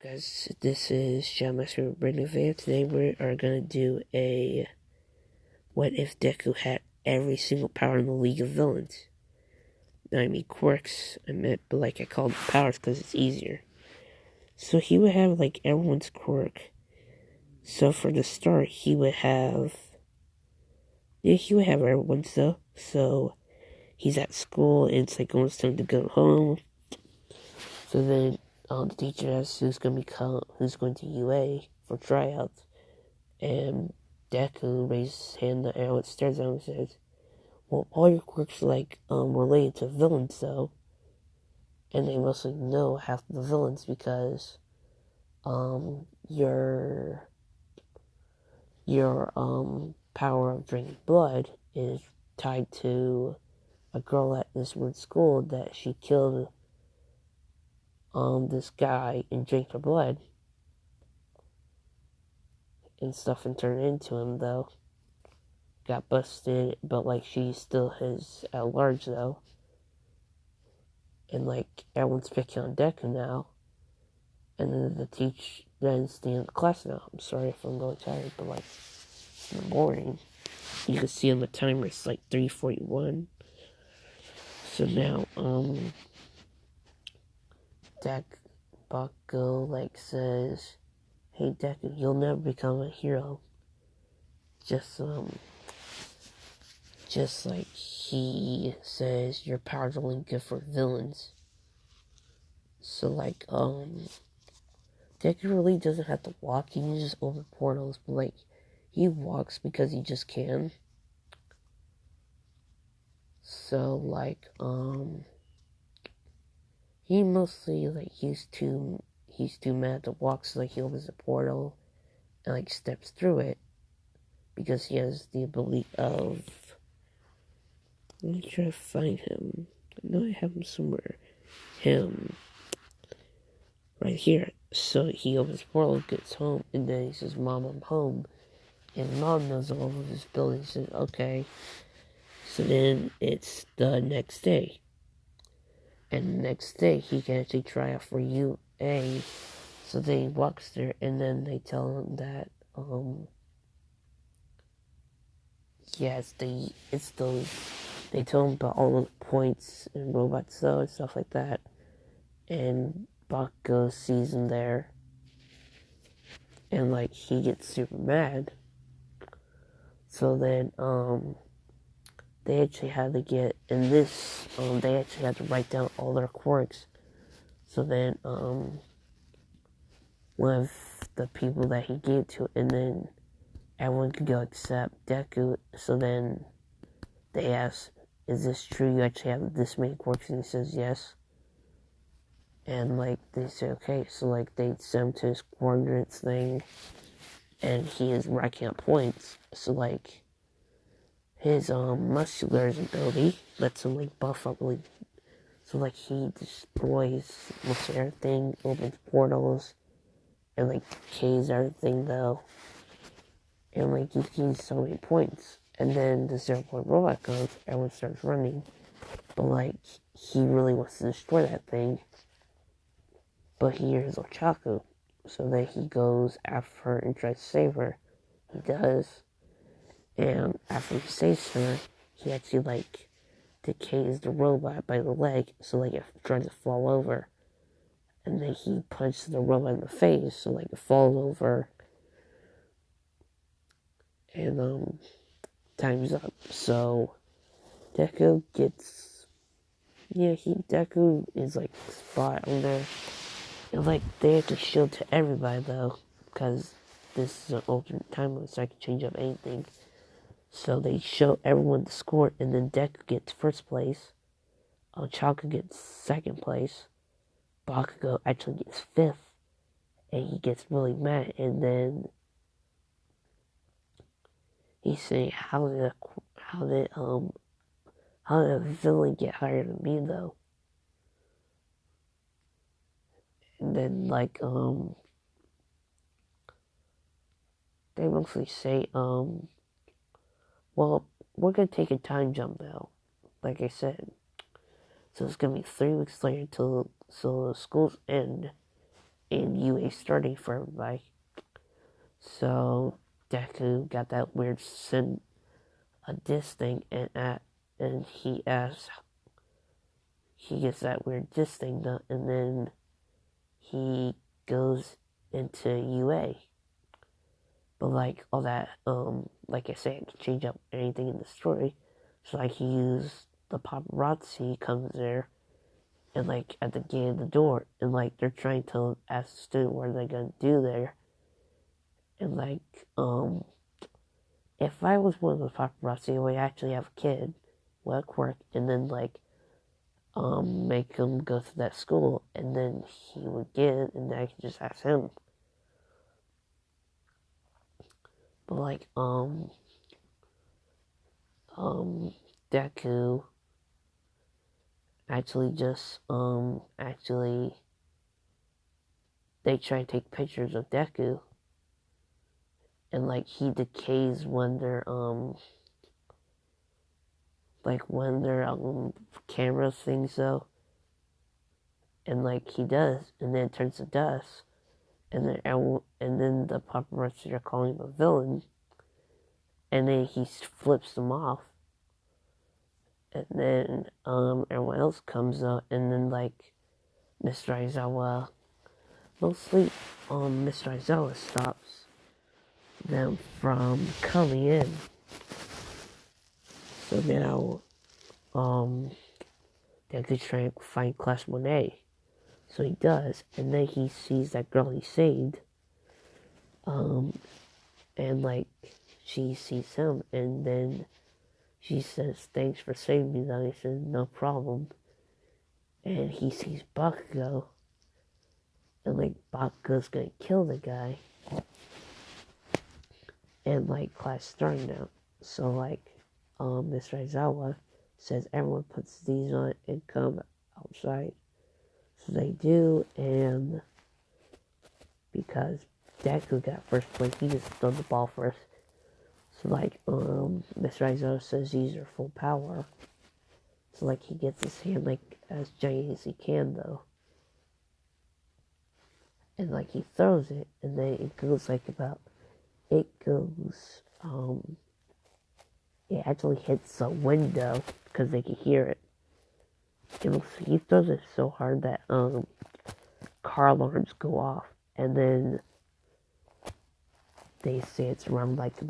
Guys, this is John Master Brandon Van. Today we are going to do a what if Deku had every single power in the League of Villains. Now, I mean quirks, but I call it powers because it's easier. So he would have everyone's quirk. So for the start, he would have everyone's though. So he's at school and it's almost time to go home. So then the teacher asks who's going to UA for tryouts, and Deku raises his hand and Aaron stares at him and says, "Well, all your quirks are related to villains though, and they mostly know half the villains because your power of drinking blood is tied to a girl at this weird school that she killed this guy and drank her blood and stuff and turned into him though. Got busted, but she still is at large though. And everyone's picking on Deku now. And then the teacher then stay in the class now. I'm sorry if I'm really tired, but in the morning. You can see on the timer it's 3:41. So now Bakugo says, "Hey Deku, you'll never become a hero." Just like he says, your power's only good for villains. So Deku really doesn't have to walk, he can just open portals, but he walks because he just can. So he mostly he's too mad to walk, so he opens a portal and steps through it because he has the ability of, let me try to find him. I know I have him somewhere. Him. Right here. So he opens the portal, gets home, and then he says, "Mom, I'm home." And Mom knows all of his abilities. Says, "Okay." So then it's the next day. And the next day he can actually try out for UA. So then he walks there, and then they tell him that, they tell him about all the points and robots though and stuff like that. And Bakugo sees him there. And he gets super mad. So then they actually had to get in this they actually had to write down all their quirks. So then one of the people that he gave to, and then everyone could go except Deku. So then they ask, "Is this true? You actually have this many quirks?" And he says yes. And they say okay. So they send him to his coordinates thing, and he is racking up points. So his muscular ability lets him buff up really. So he destroys most of everything, opens portals, and kills everything though. And he gains so many points. And then the 0-point robot goes, everyone starts running. But he really wants to destroy that thing. But he hears Ochaku. So then he goes after her and tries to save her. He does. And after he saves her, he actually decays the robot by the leg. So it tries to fall over. And then he punches the robot in the face. So it falls over. And time's up. So Deku gets, Deku is spot on there. And they have to show to everybody though, because this is an alternate timeline, so I can change up anything. So they show everyone the score, and then Deku gets first place, Chaka gets second place, Bakugo actually gets fifth, and he gets really mad, and then he's saying, how did a villain get higher than me though? And then they mostly say, well, we're gonna take a time jump now, like I said. So it's gonna be 3 weeks later till the school's end, and UA starting for everybody. So Deku got that weird send a diss thing, and he gets that weird diss thing done, and then he goes into UA. But like all that, like I said, it can change up anything in the story. So like he used the paparazzi comes there, and like at the gate of the door, and like they're trying to ask the student what they're gonna do there, and like if I was one of the paparazzi, I would actually have a kid with work, and then like make him go to that school, and then he would get it, and then I could just ask him. But like Deku actually just they try to take pictures of Deku, and like he decays when they're camera things though, and like he does, and then it turns to dust, and then the paparazzi are calling him a villain, and then he flips them off, and then everyone else comes up, and then like Mr. Aizawa, mostly Mr. Aizawa stops them from coming in. So now they could try and find Class 1A. So he does, and then he sees that girl he saved. And like she sees him, and then she says, "Thanks for saving me." Then he says, "No problem." And he sees Bakugo, and like Bakugo's gonna kill the guy. And like class starting now. So like Mr. Aizawa says everyone puts these on and come outside. So they do, and because Deku got first place, he just threw the ball first. So like Mr. Aizawa says use your full power. So like he gets his hand like as giant as he can though. And like he throws it, and then it goes it actually hits a window because they can hear it. He throws it so hard that car alarms go off, and then they say it's around like it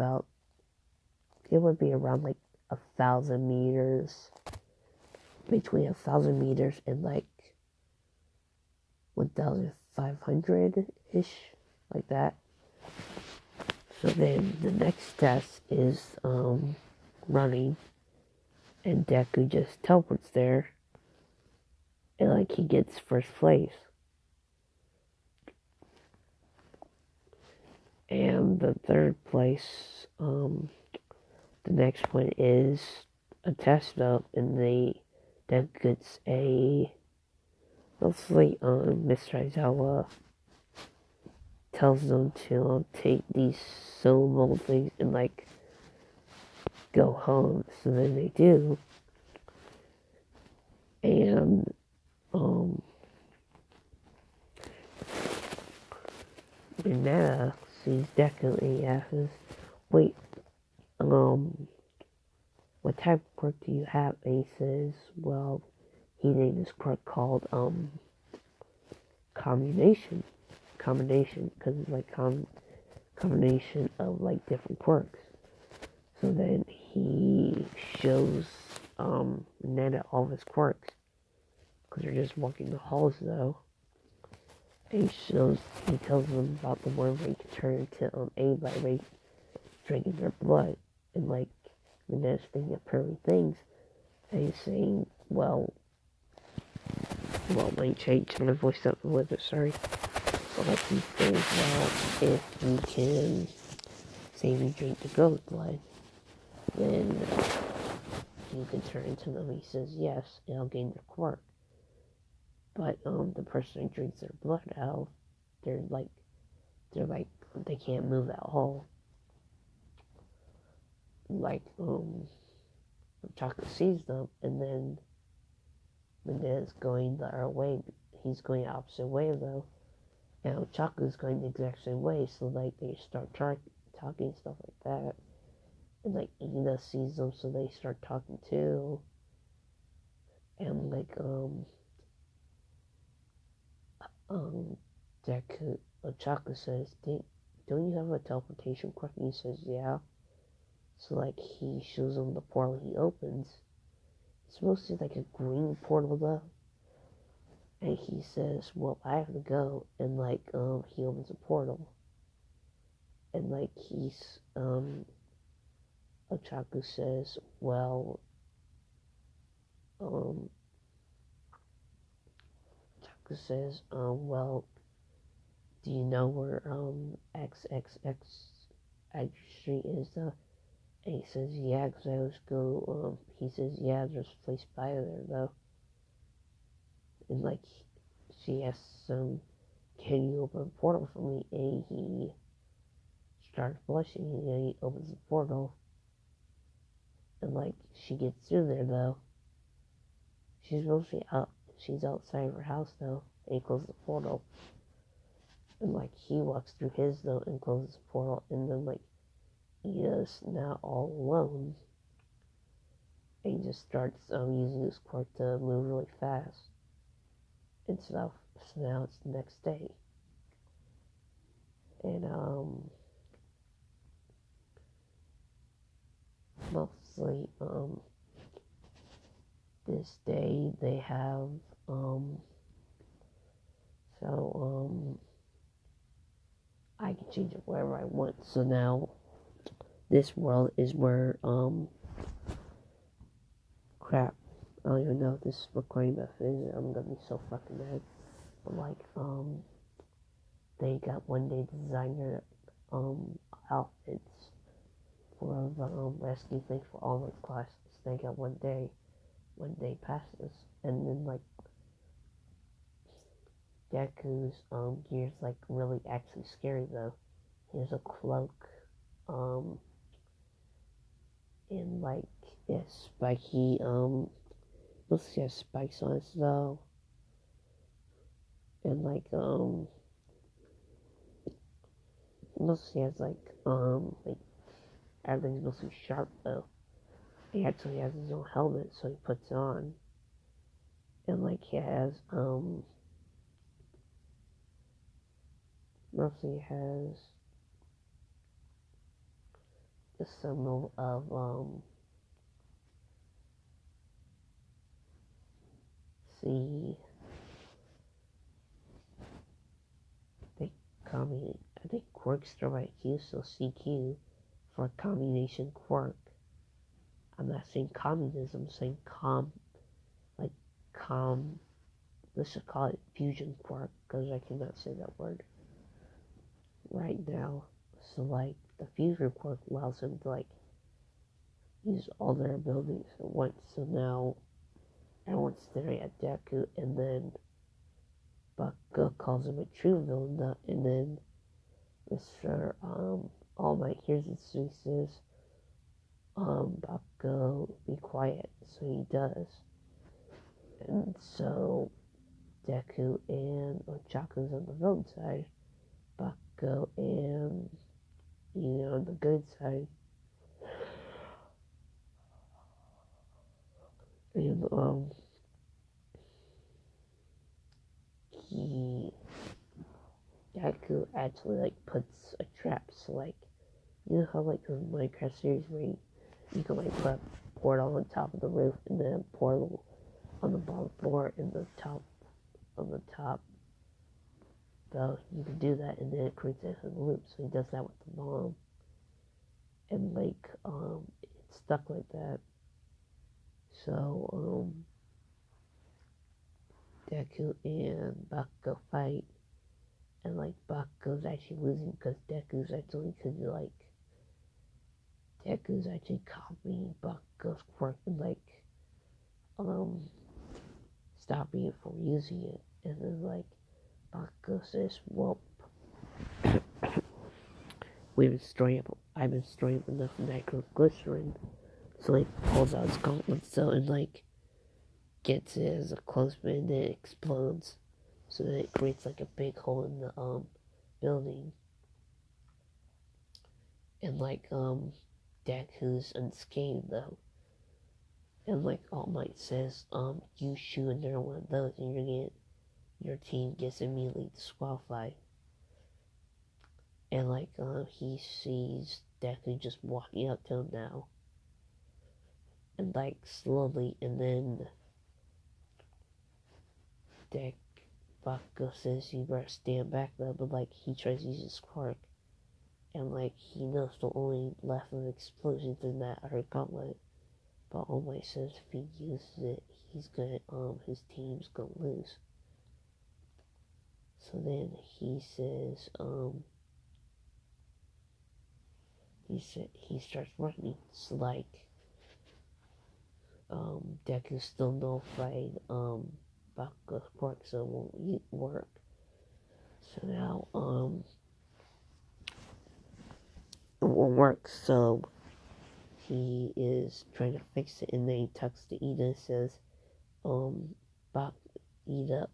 would be around like 1,000 meters, between 1,000 meters and like 1,500-ish, like that. So then the next test is running, and Deku just teleports there, and like he gets first place. And the third place, the next one is a test up, and Deku gets mostly Mr. Aizawa tells them to take these syllable things and like go home. So then they do, and Renata sees Deku and he asks, "Wait, what type of quirk do you have?" And he says, "Well, he named this quirk called combination, because it's like combination of like different quirks." So then he shows Nana all of his quirks, because they're just walking the halls though. And he tells them about the one where he can turn into anybody by drinking their blood, and like Nana's thinking of pearly things, and he's saying, well, let me change my voice up a little bit, sorry. But like he says, well, if you can say you drink the girl's blood, then you can turn into them. He says yes, and I'll gain their quirk. But the person who drinks their blood out, they're like they can't move at all. Like Chocolate sees them, and then Medea's going the other way. He's going the opposite way though, And Chaku's going the exact same way, so like they start talking stuff like that. And like Ina sees them, so they start talking too. And like Deku Chaku says, don't you have a teleportation quirk? And he says, yeah. So like he shows him the portal he opens. It's mostly like a green portal though. And he says, well, I have to go. And like he opens a portal. And like Ochaku says, well, well, do you know where XXX Street is though? And he says, yeah, because I always go, he says, yeah, there's a place by there though. And like, she asks him, can you open a portal for me? And he starts blushing, and he opens the portal. And like, she gets through there though. She's outside of her house though, and he closes the portal. And like, he walks through his though and closes the portal, and then like, he is now all alone. And he just starts using his quirk to move really fast and stuff. So now it's the next day. And mostly this day they have I can change it wherever I want. So now this world is where crap, I don't even know if this recording method is. I'm gonna be so fucking mad. But like they got one day designer outfits for the rescue thing for all the classes. They got one day passes, and then like Deku's gear's like really actually scary though. He has a cloak, and like it's spiky, mostly has spikes on it though. And like mostly has like everything's mostly sharp though. He actually has his own helmet, so he puts on. And like he has mostly has the symbol of I think quirks start by Q, so CQ for combination quirk. I'm not saying communism, I'm saying let's just call it fusion quirk, because I cannot say that word right now. So like the fusion quirk allows him to like use all their abilities at once. So now everyone's staring at Deku, and then Baka calls him a true villain, and then Mr. All Might hears it, so he says, Baka, be quiet. So he does. And so Deku and Ochaku's on the villain side, Baka and on the good side. And Deku actually like puts a trap, so like you know how like in the Minecraft series where you can like put a portal on top of the roof and then a portal on the bottom floor and on the top. So you can do that, and then it creates a loop. So he does that with the bomb, and like it's stuck like that. So Deku and Bakugo fight, and like Bakugo's actually losing because Deku's actually copying Bakugo's quirk and like stopping it from using it. And then like Bakugo says, well, I've been storing up enough nitroglycerin. So he pulls out his gauntlet, so and like gets it as a clothespin, and then it explodes. So then it creates like a big hole in the building. And like Deku's unscathed though. And like All Might says, you shoot another one of those and your team gets immediately disqualified. And like he sees Deku just walking up to him now. And like slowly, and then Bakugo says you better stand back though, but like he tries to use his quirk. And like he knows the only left of explosions in that are gauntlet. But All Might says if he uses it, he's gonna his team's gonna lose. So then he says he starts running. It's like Deku's still nullified Bakugo's quirk, so it won't work. So now it won't work. So he is trying to fix it, and then he talks to Ida and says, Ida,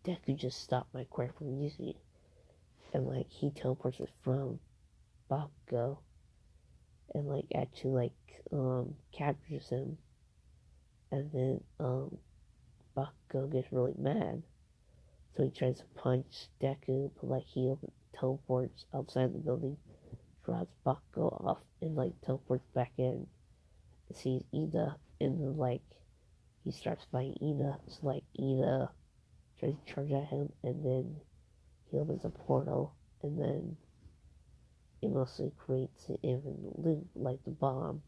Deku just stopped my quirk from using it. And like he teleports it from Bakugo and like actually like captures him, and then Bakugo gets really mad, so he tries to punch Deku, but like he teleports outside the building, drops Bakugo off, and like teleports back in, and sees Ida, and then like he starts fighting Ida, so like Ida tries to charge at him, and then he opens a portal, and then it mostly creates an infinite loop like the bomb.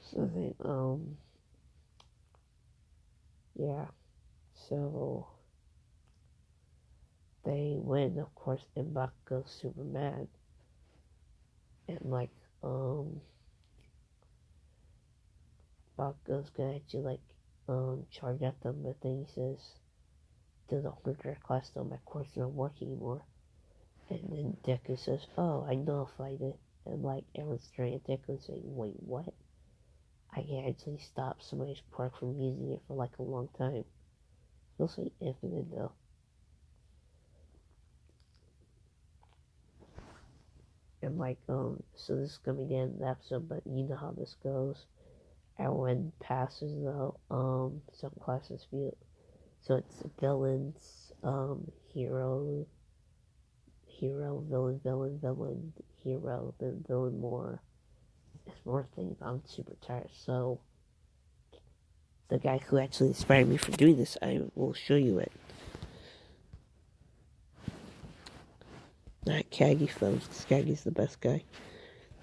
So then, yeah. So they win, of course, and Bakugo's super mad. And like, Bakugo's gonna actually like charge at them, but then he says, doesn't hold their class though, my course not working anymore. And then Deku says, oh, I nullified it. And like everyone's staring at Deku saying, wait, what? I can actually stop somebody's quirk from using it for like a long time. It'll say infinite though. And like, so this is gonna be the end of the episode, but you know how this goes. Everyone passes though, some classes feel. So it's villains, hero, villain, hero, then villain more. There's more things. I'm super tired. So the guy who actually inspired me for doing this, I will show you it. Not Kagi, folks. Kagi's the best guy.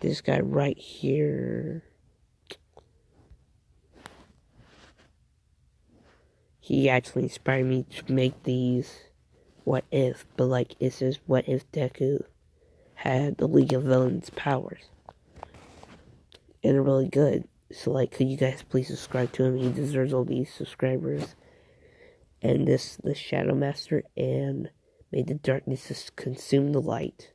This guy right here. He actually inspired me to make these what if, but like it says what if Deku had the League of Villains powers. And they're really good. So like could you guys please subscribe to him? He deserves all these subscribers. And the Shadow Master, and may the darkness consume the light.